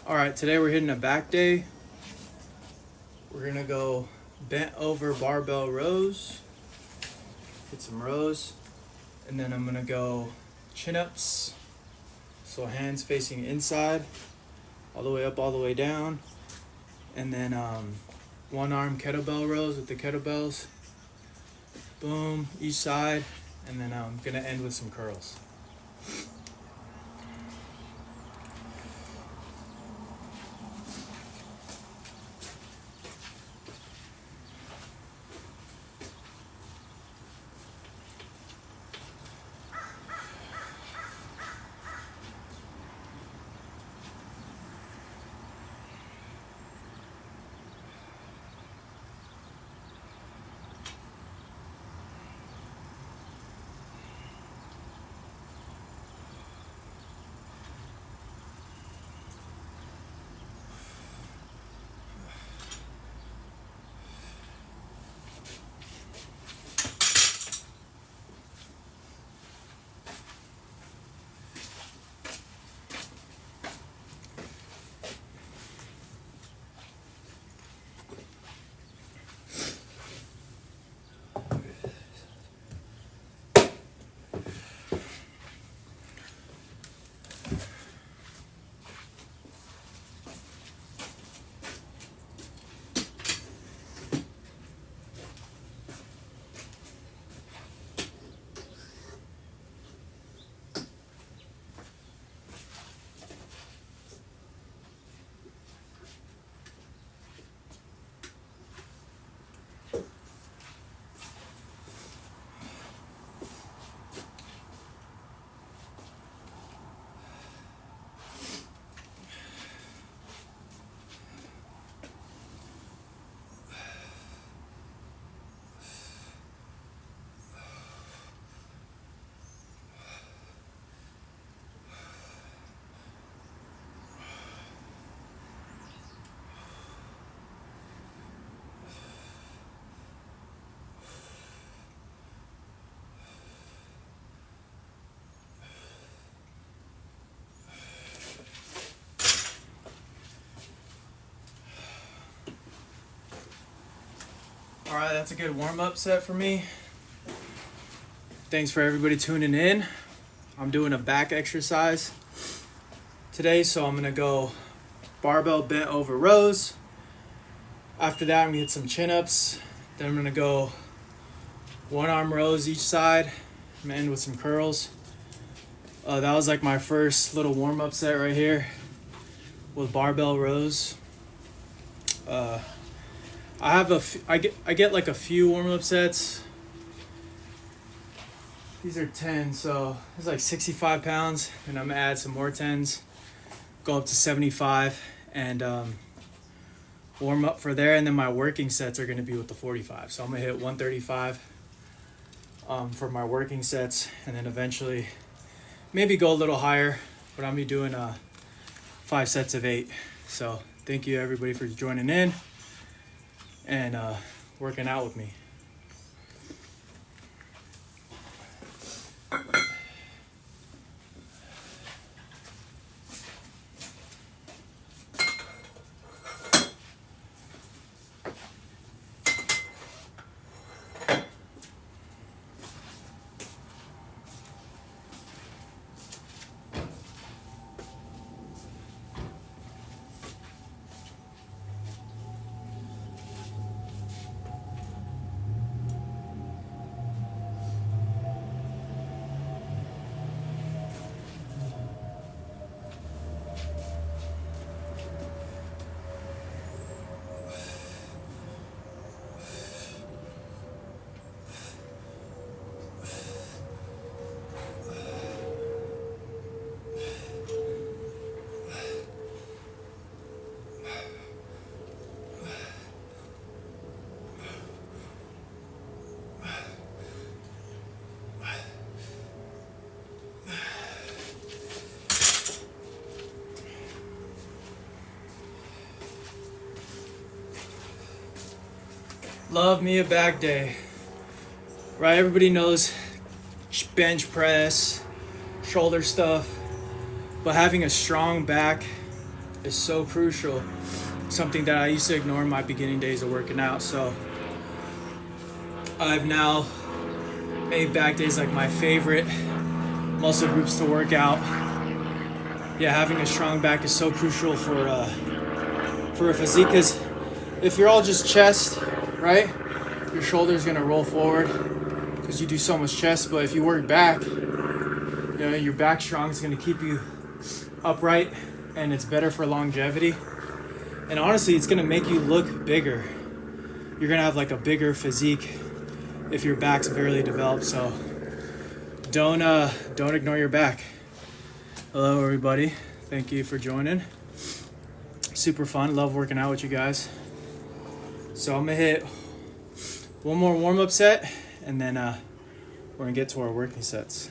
All right, today we're hitting a back day. We're gonna go bent over barbell rows, get some rows, and then I'm gonna go chin ups. So hands facing inside, all the way up, all the way down, and then one arm kettlebell rows with the kettlebells. Boom, each side, and then I'm gonna end with some curls. All right, that's a good warm-up set for me. Thanks for everybody tuning in. I'm doing a back exercise today, so I'm gonna go barbell bent over rows. After that, I'm gonna hit some chin-ups. Then I'm gonna go one arm rows each side. I'm gonna end with some curls. That was like my first little warm-up set right here with barbell rows. I get like a few warm-up sets. These are 10, so it's like 65 pounds, and I'm gonna add some more 10s, go up to 75, and warm up for there. And then my working sets are gonna be with the 45. So I'm gonna hit 135 for my working sets, and then eventually maybe go a little higher, but I'm gonna be doing 5 sets of 8. So thank you everybody for joining in and working out with me. Love me a back day. Right, everybody knows bench press, shoulder stuff, but having a strong back is so crucial. Something that I used to ignore in my beginning days of working out. So I've now made back days like my favorite muscle groups to work out. Yeah, having a strong back is so crucial for a physique, because if you're all just chest, right, your shoulder's gonna roll forward because you do so much chest. But if you work back, you know, your back strong is gonna keep you upright, and it's better for longevity. And honestly, it's gonna make you look bigger. You're gonna have like a bigger physique if your back's barely developed. So don't ignore your back. Hello everybody, thank you for joining. Super fun, love working out with you guys. So I'm gonna hit one more warm-up set, and then we're gonna get to our working sets.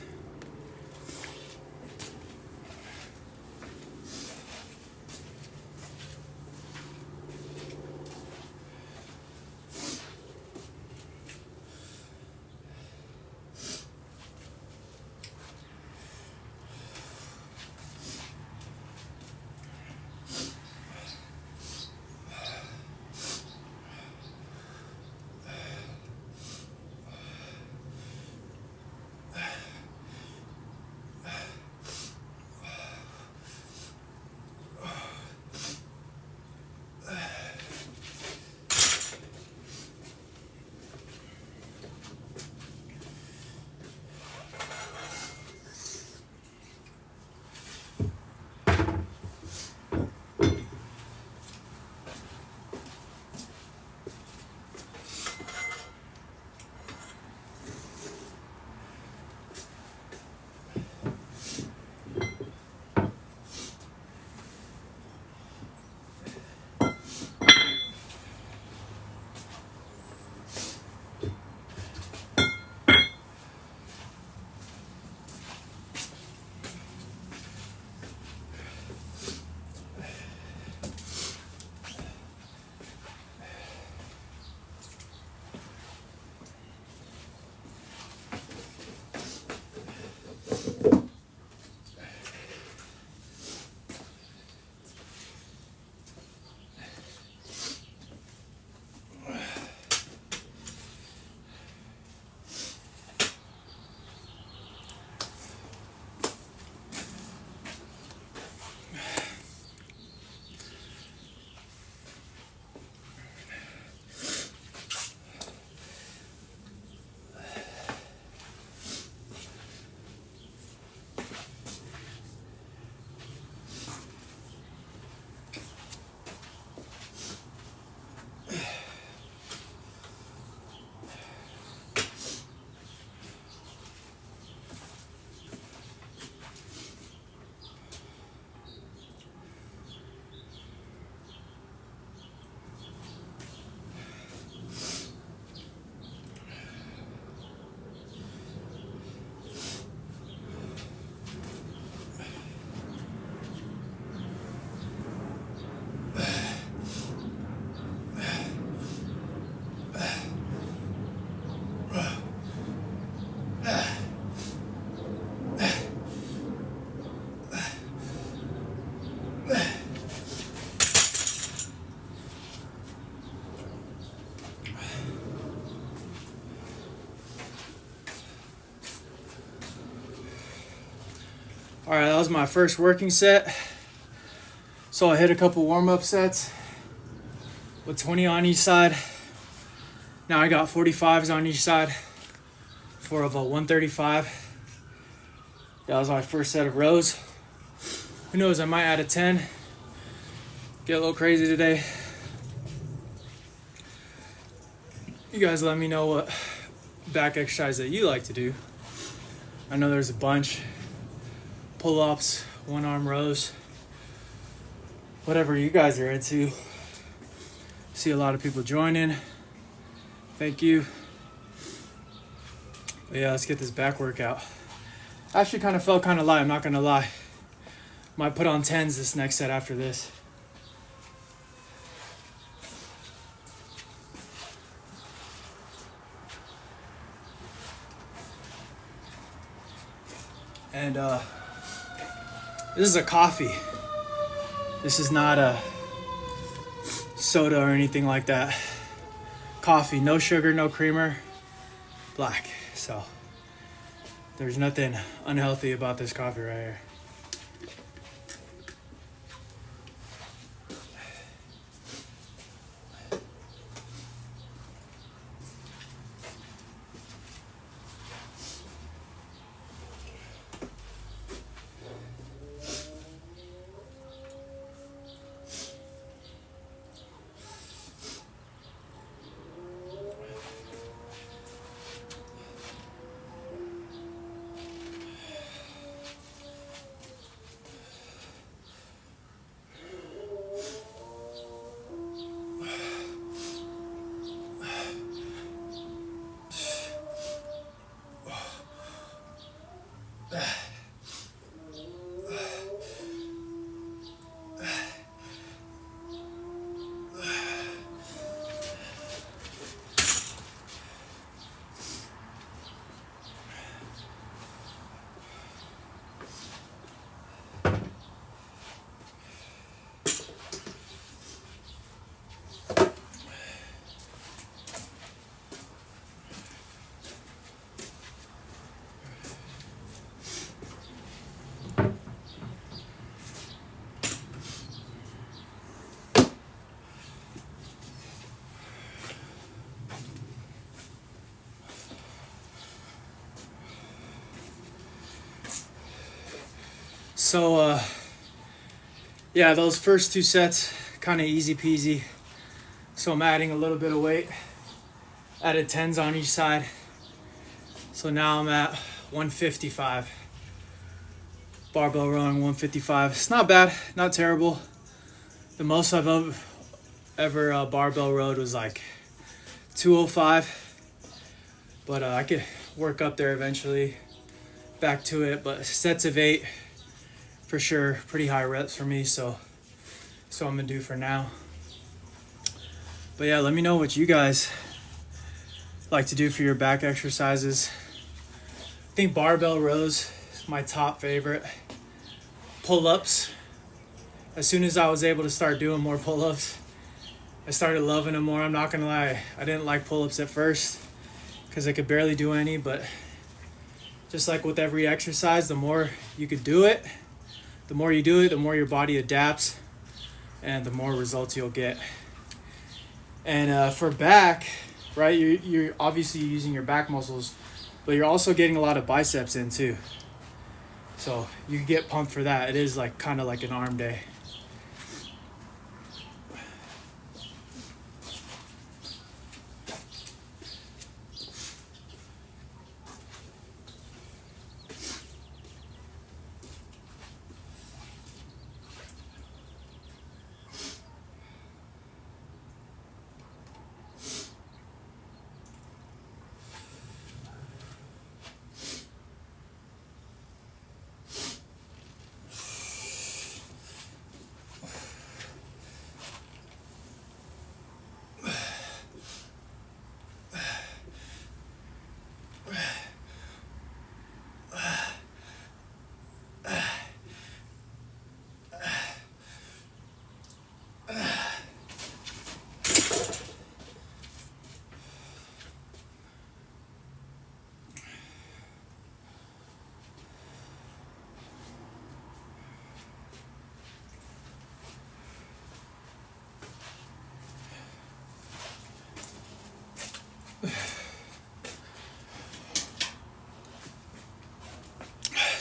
All right, that was my first working set. So I hit a couple warm-up sets with 20 on each side. Now I got 45s on each side for about 135. That was my first set of rows. Who knows, I might add a 10. Get a little crazy today. You guys let me know what back exercise that you like to do. I know there's a bunch. Pull-ups, one-arm rows, whatever you guys are into. See a lot of people joining. Thank you. But yeah, let's get this back workout. Actually kind of felt kind of light, I'm not gonna lie. Might put on 10s this next set after this. And this is a coffee. This is not a soda or anything like that. Coffee, no sugar, no creamer, black. So there's nothing unhealthy about this coffee right here. So, yeah, those first 2 sets, kind of easy peasy. So I'm adding a little bit of weight. Added 10s on each side. So now I'm at 155. Barbell rowing 155. It's not bad, not terrible. The most I've ever barbell rowed was like 205. But I could work up there eventually, back to it. But sets of 8, for sure, pretty high reps for me. So I'm gonna do for now. But yeah, let me know what you guys like to do for your back exercises. I think barbell rows is my top favorite. Pull-ups. As soon as I was able to start doing more pull-ups, I started loving them more. I'm not gonna lie, I didn't like pull-ups at first because I could barely do any, but just like with every exercise, the more you could do it, the more you do it, the more your body adapts and the more results you'll get. And for back, right, you're obviously using your back muscles, but you're also getting a lot of biceps in too. So you can get pumped for that. It is like kind of like an arm day.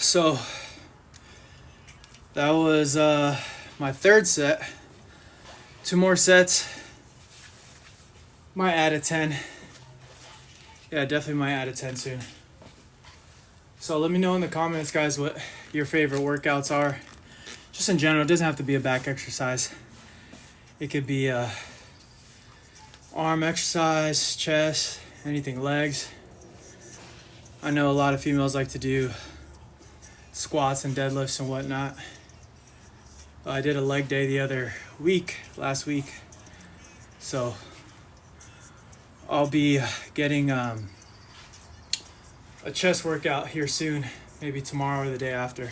So that was my 3rd set. 2 more sets. Might add a 10. Yeah, definitely might add a 10 soon. So let me know in the comments, guys, what your favorite workouts are. Just in general, it doesn't have to be a back exercise. It could be a arm exercise, chest, anything, legs. I know a lot of females like to do squats and deadlifts and whatnot. I did a leg day last week. So I'll be getting a chest workout here soon, maybe tomorrow or the day after.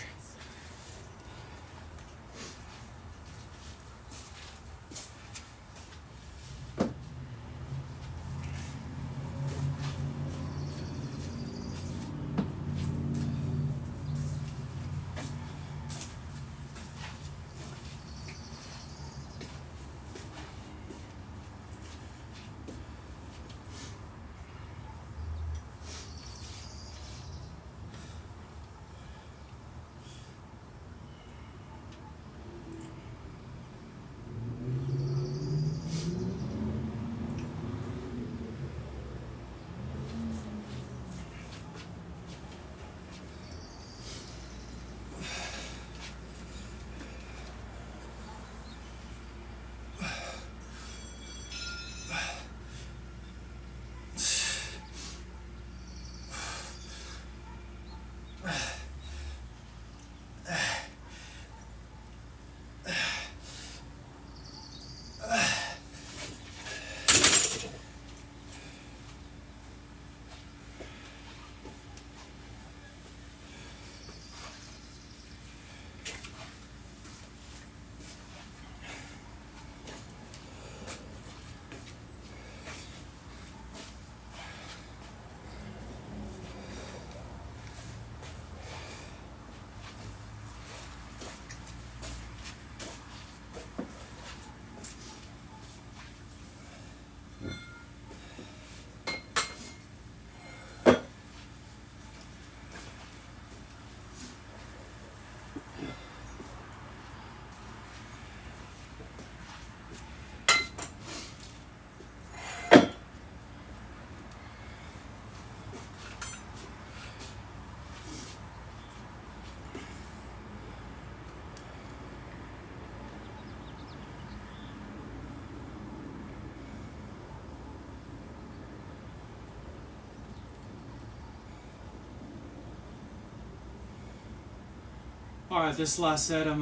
All right, this last set I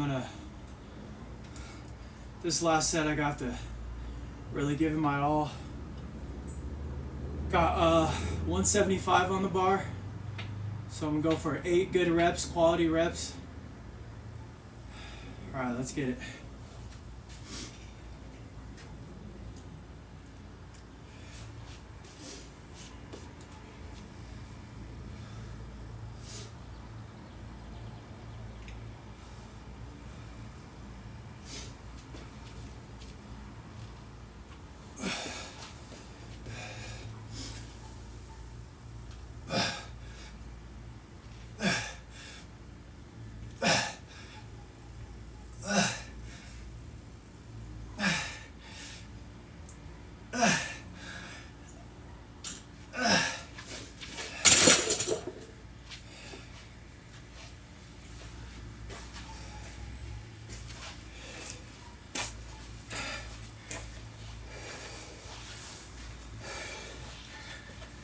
got to really give it my all. Got 175 on the bar, so I'm gonna go for 8 good reps, quality reps. All right, let's get it.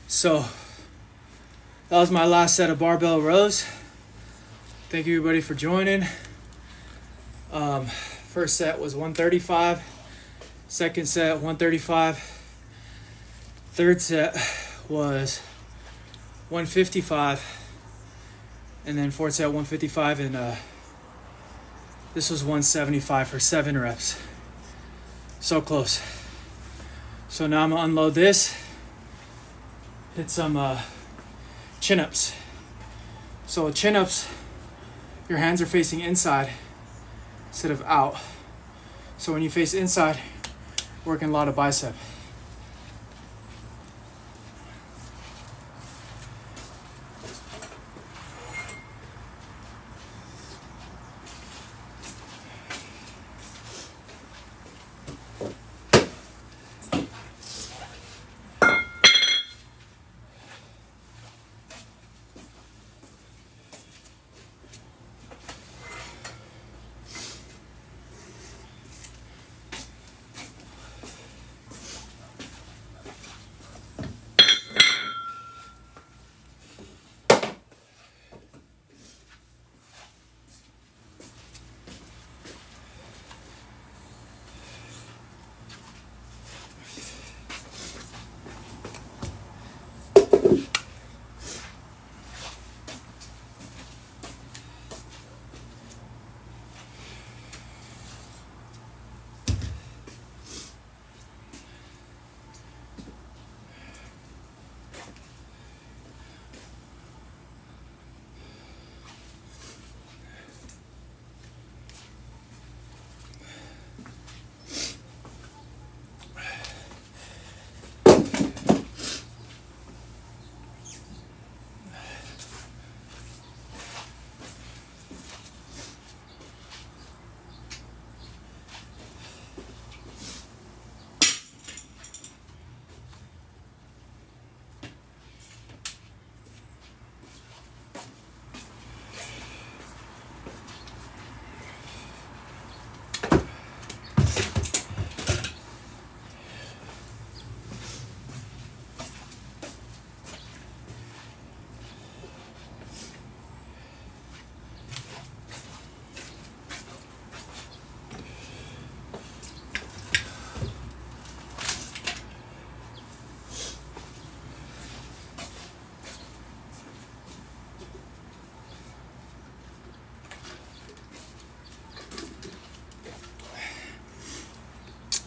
So that was my last set of barbell rows. Thank you everybody for joining. First set was 135. Second set 135. Third set was 155. And then fourth set 155, and this was 175 for 7 reps. So close. So now I'm gonna unload this. Hit some chin-ups. So chin-ups, your hands are facing inside instead of out. So when you face inside, working a lot of bicep.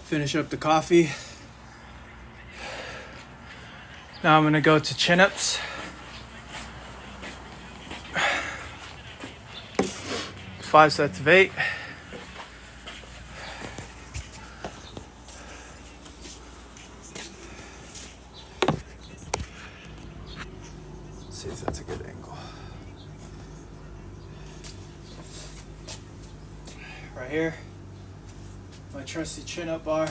Finish up the coffee. Now I'm gonna go to chin-ups. 5 sets of 8. Let's see if that's a good angle. right here. My trusty chin-up bar.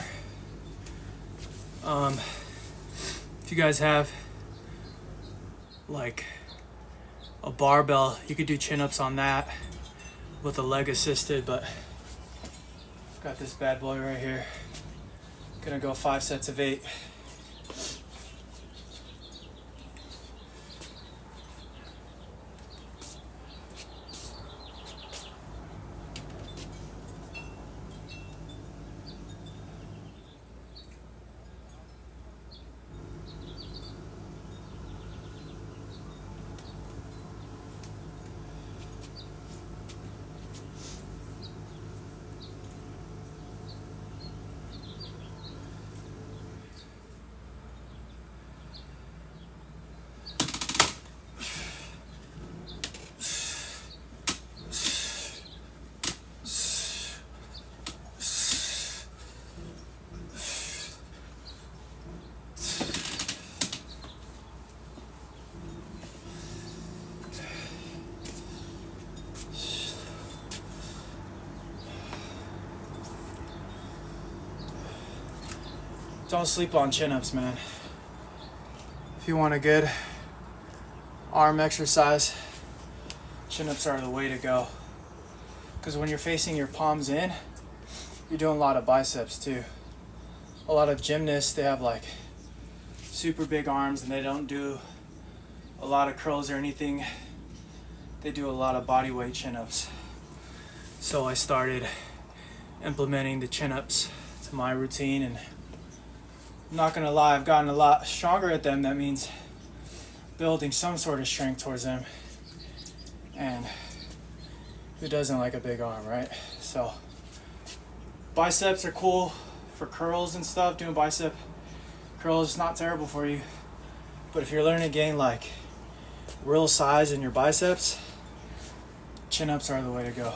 If you guys have like a barbell, you could do chin-ups on that with a leg assisted, but got this bad boy right here. Gonna go 5 sets of 8. Don't sleep on chin-ups, man. If you want a good arm exercise, chin-ups are the way to go. Because when you're facing your palms in, you're doing a lot of biceps too. A lot of gymnasts, they have like super big arms and they don't do a lot of curls or anything. They do a lot of body weight chin-ups. So I started implementing the chin-ups to my routine, and I'm not gonna lie, I've gotten a lot stronger at them. That means building some sort of strength towards them. And who doesn't like a big arm, right? So biceps are cool for curls and stuff. Doing bicep curls is not terrible for you. But if you're learning to gain like real size in your biceps, chin-ups are the way to go.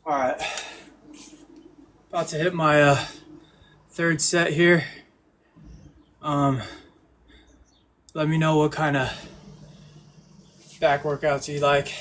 All right, about to hit my third set here. Let me know what kind of back workouts you like.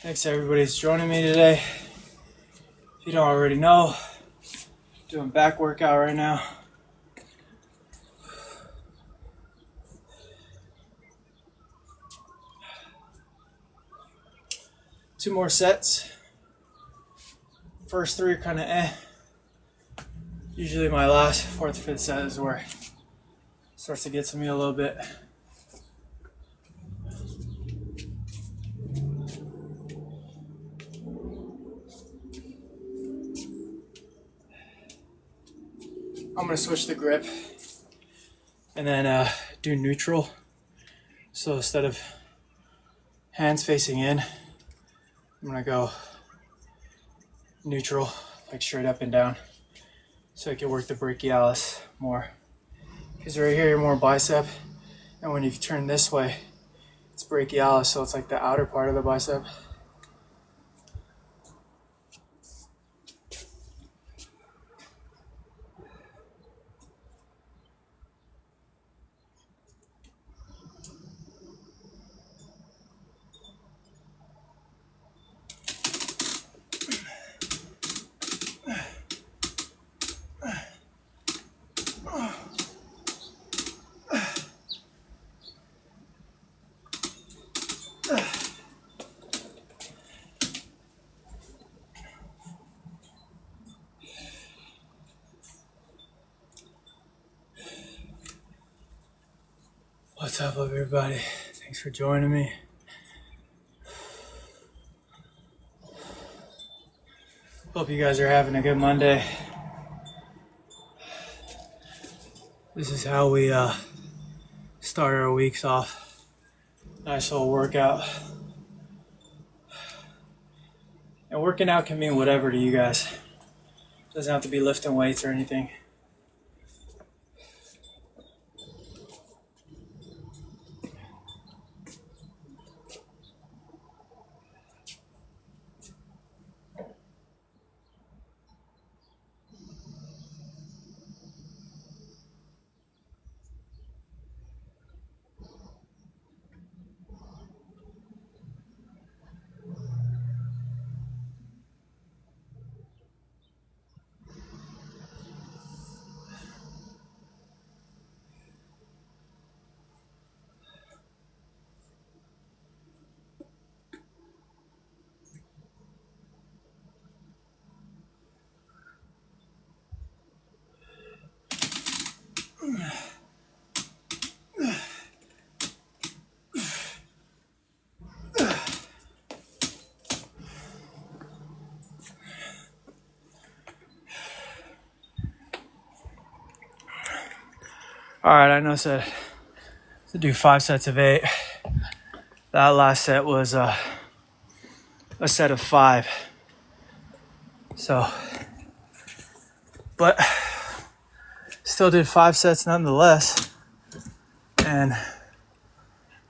Thanks everybody who's joining me today. If you don't already know, doing back workout right now. Two more sets. First three are kind of Usually my last fourth, fifth set is where it starts to get to me a little bit. I'm gonna switch the grip and then do neutral. So instead of hands facing in, I'm gonna go neutral, like straight up and down, so I can work the brachialis more. Because right here you're more bicep, and when you turn this way, it's brachialis, so it's like the outer part of the bicep. What's up, everybody? Thanks for joining me. Hope you guys are having a good Monday. This is how we start our weeks off. Nice little workout. And working out can mean whatever to you guys. Doesn't have to be lifting weights or anything. All right, I know I said to do 5 sets of 8. That last set was a set of 5. So, but still did 5 sets nonetheless, and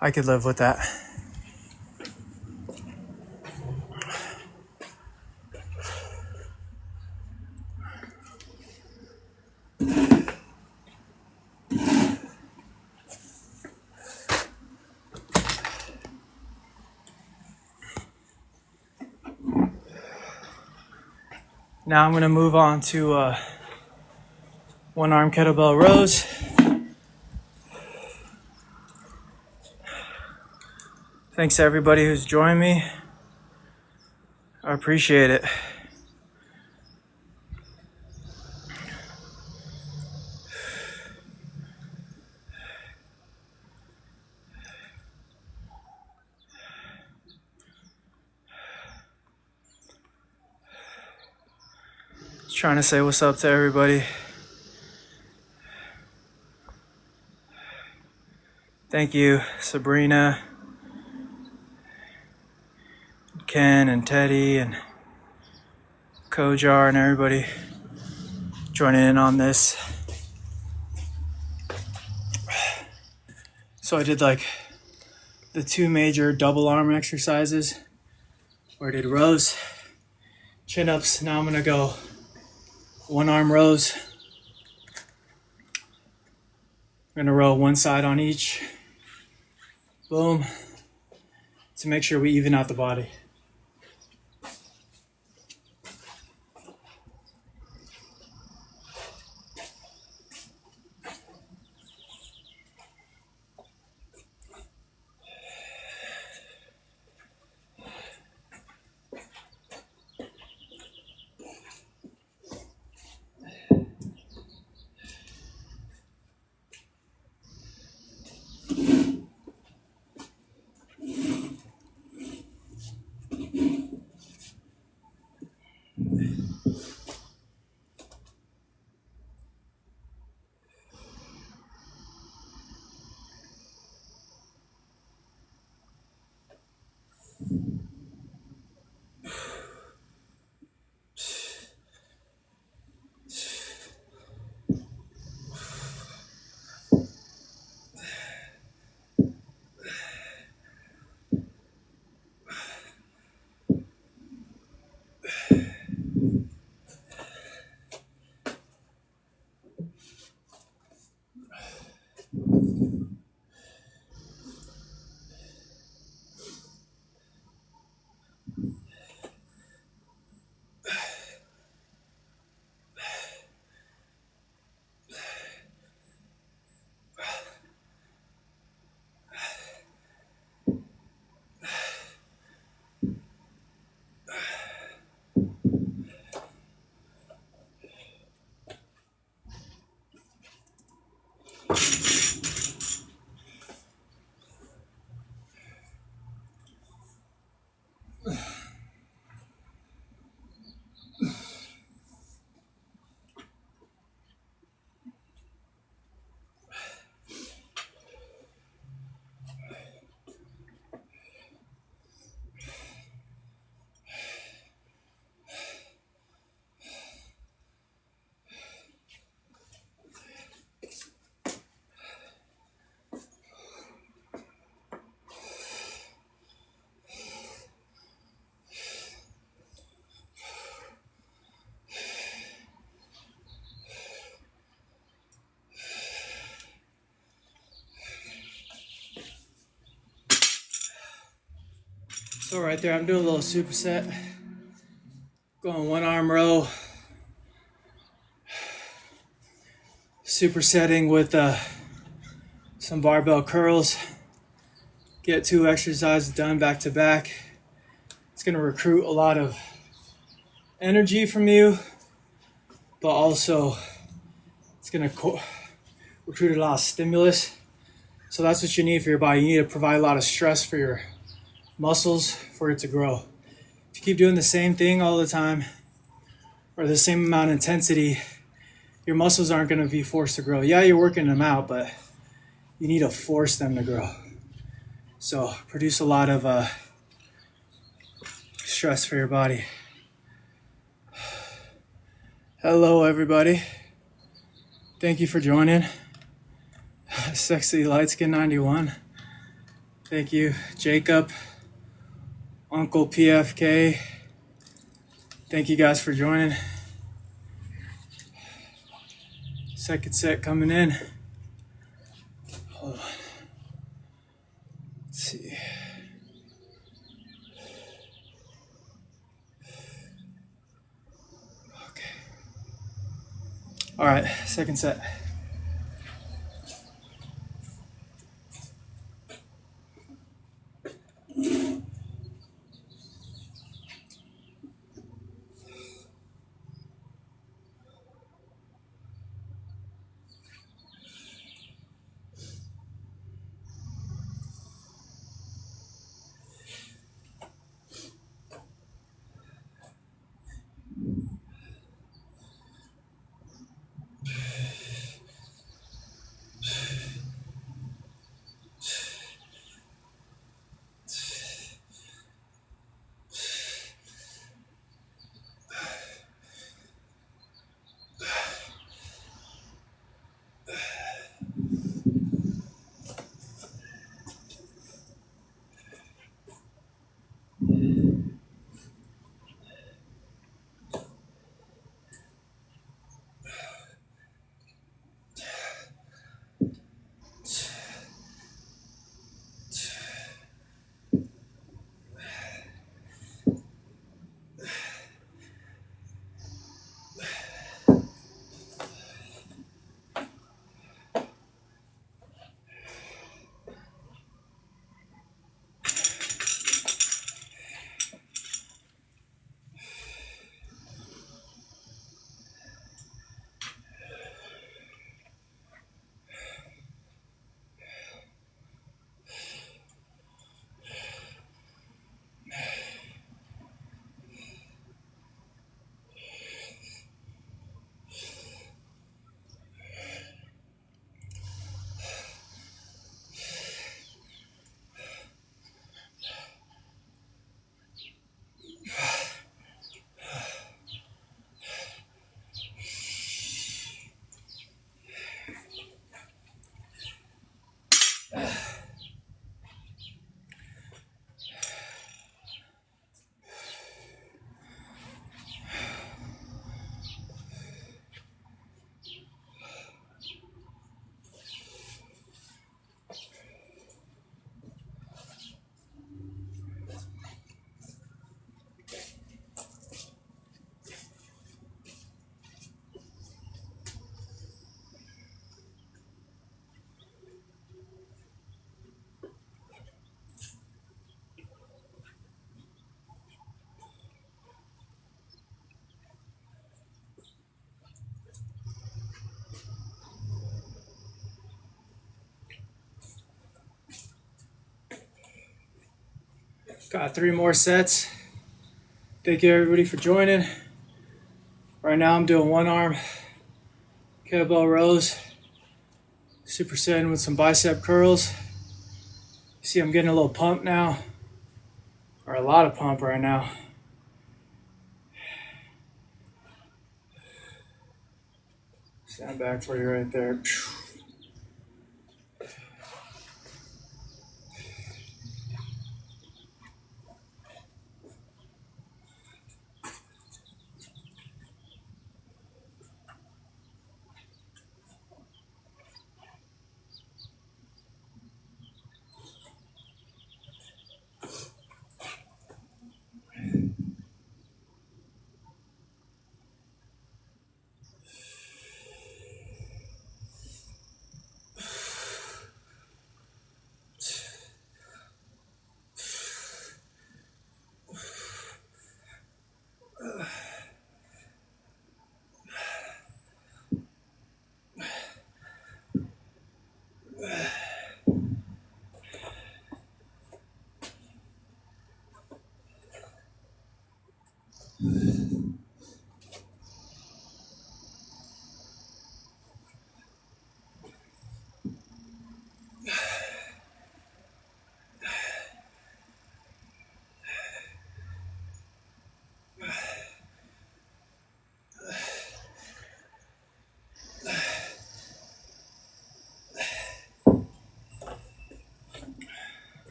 I could live with that. Now I'm going to move on to one arm kettlebell rows. Thanks to everybody who's joined me. I appreciate it. Just trying to say what's up to everybody. Thank you, Sabrina, Ken, and Teddy, and Kojar, and everybody joining in on this. So I did like the 2 major double arm exercises where I did rows, chin-ups. Now I'm gonna go 1 arm rows. I'm gonna row one side on each. Boom. To make sure we even out the body. So right there, I'm doing a little superset. Going one arm row. Supersetting with some barbell curls. Get 2 exercises done back to back. It's going to recruit a lot of energy from you, but also it's going to recruit a lot of stimulus. So that's what you need for your body. You need to provide a lot of stress for your muscles for it to grow. If you keep doing the same thing all the time or the same amount of intensity, your muscles aren't going to be forced to grow. Yeah, you're working them out, but you need to force them to grow. So produce a lot of stress for your body. Hello, everybody. Thank you for joining. Sexy Light Skin 91. Thank you, Jacob, Uncle PFK. Thank you guys for joining. Second set coming in. Hold on. Let's see. Okay. All right, second set. Got 3 more sets. Thank you everybody for joining. Right now I'm doing 1-arm kettlebell rows, supersetting with some bicep curls. You see I'm getting a little pump now, or a lot of pump right now. Stand back for you right there.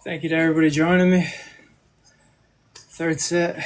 Thank you to everybody joining me. 3rd set.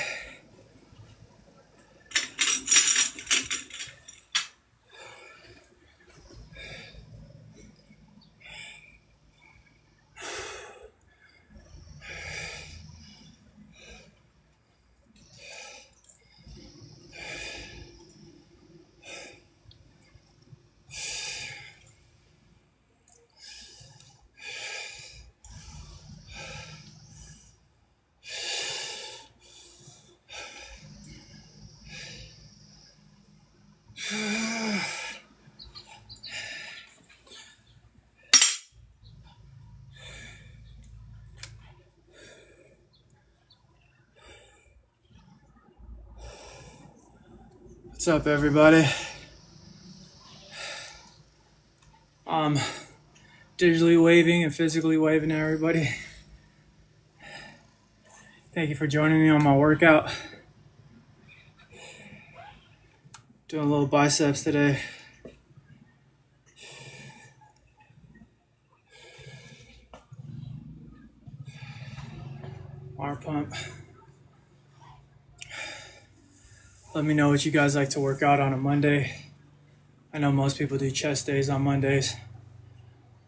What's up, everybody? Digitally waving and physically waving at everybody. Thank you for joining me on my workout. Doing a little biceps today. Arm pump. Let me know what you guys like to work out on a Monday. I know most people do chest days on Mondays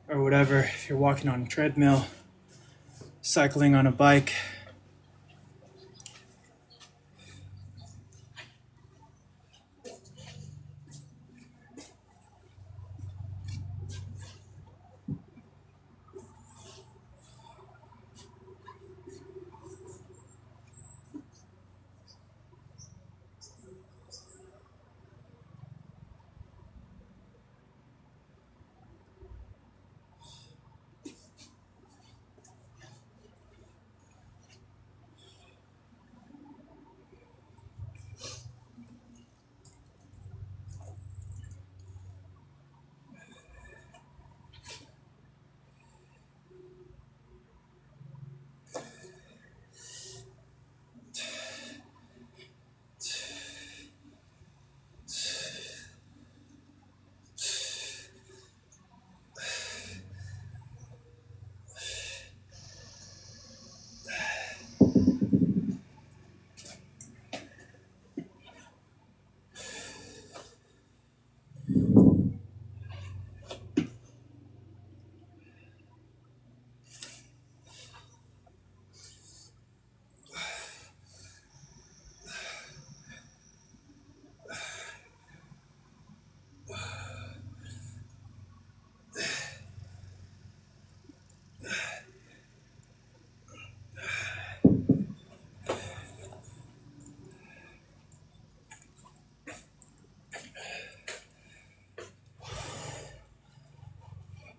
or whatever. If you're walking on a treadmill, cycling on a bike.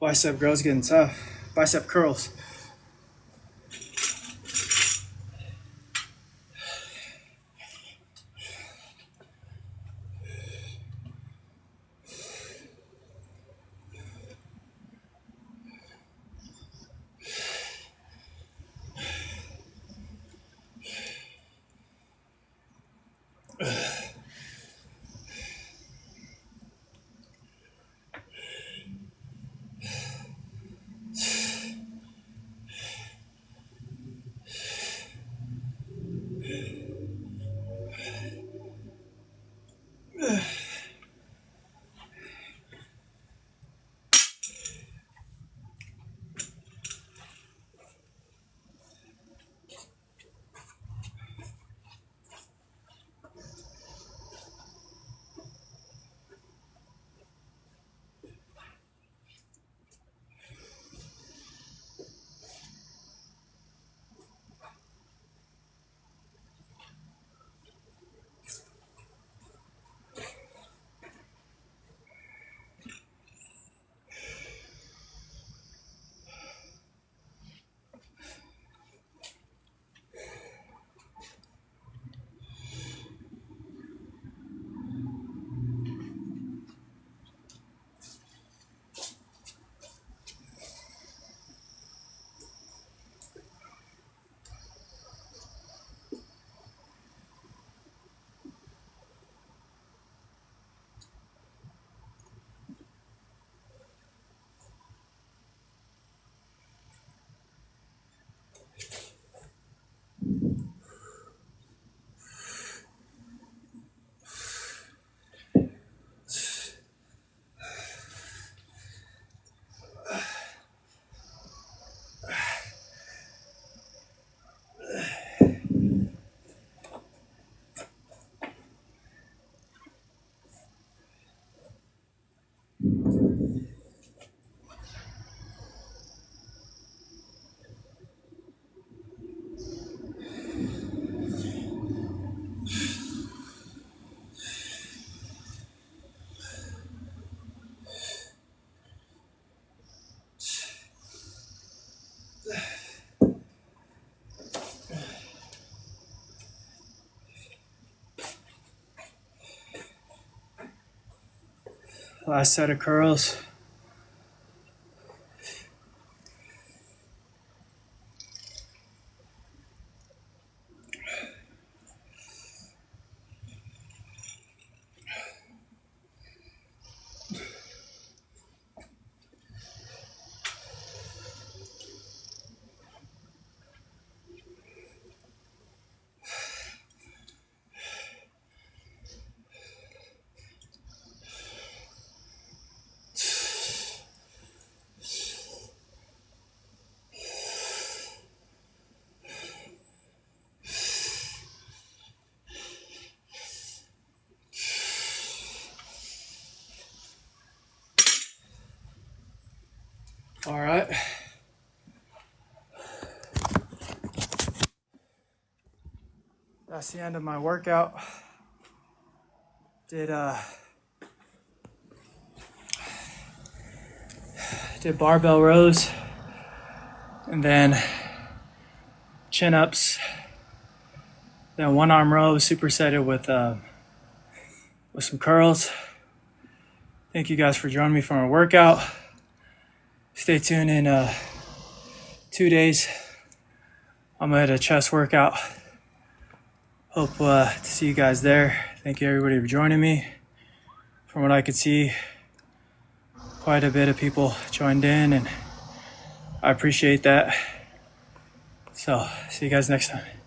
Bicep girls getting tough. Bicep curls. Last set of curls. All right. That's the end of my workout. Did barbell rows, and then chin ups, then one arm rows supersetted with some curls. Thank you guys for joining me for my workout. Stay tuned in 2 days. I'm at a chest workout. Hope to see you guys there. Thank you everybody for joining me. From what I could see, quite a bit of people joined in, and I appreciate that. So, see you guys next time.